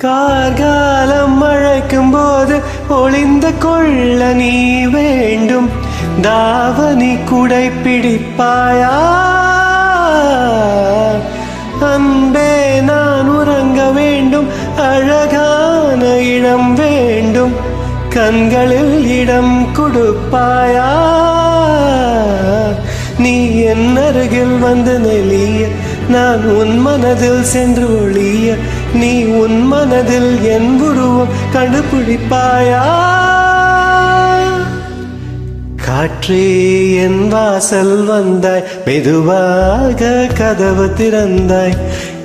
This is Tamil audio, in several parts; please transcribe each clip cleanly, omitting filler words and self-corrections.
கார்காலம் அழைக்கும் போது ஒளிந்து கொள்ள நீ வேண்டும். தாவணி குடை பிடிப்பாயா? அன்பே நான் உறங்க வேண்டும். அழகான இடம் வேண்டும். கண்களில் இடம் கொடுப்பாயா? நீ என் அருகில் வந்து நெளிய, நான் உன் மனதில் சென்று ஒளிய, நீ உன் மனதில் என் உருவம் கண்டுபிடிப்பாயா? காற்றே என் வாசல் வந்தாய், மெதுவாக கதவு திறந்தாய்.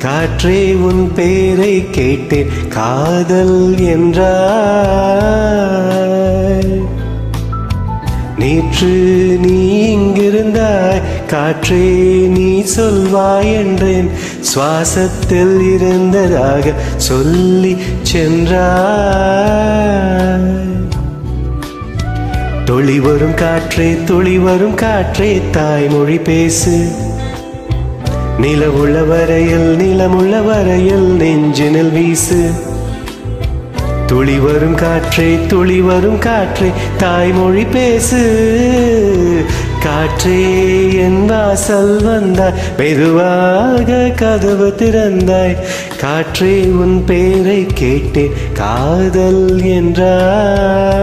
காற்றே உன் பேரை கேட்டேன், காதல் என்றாய். நேற்று நீ இங்கிருந்தாய், காற்றே நீ சொல்வாய் என்றேன். சுவாசத்தில் இருந்ததாக சொல்லி சென்றாய். துளி வரும் காற்றே, துளி வரும் காற்றே, தாய்மொழி பேசு. நிலவுள்ள வரையில், நிலமுள்ள வரையில் நெஞ்சினில் வீசு. துளி வரும் காற்றே, துளி வரும் காற்றே, தாய்மொழி பேசு. காற்றே என் வாசல் வந்தாய், மெதுவாக கதவு திறந்தாய். காற்றே உன் பேரை கேட்டேன், காதல் என்றாய்.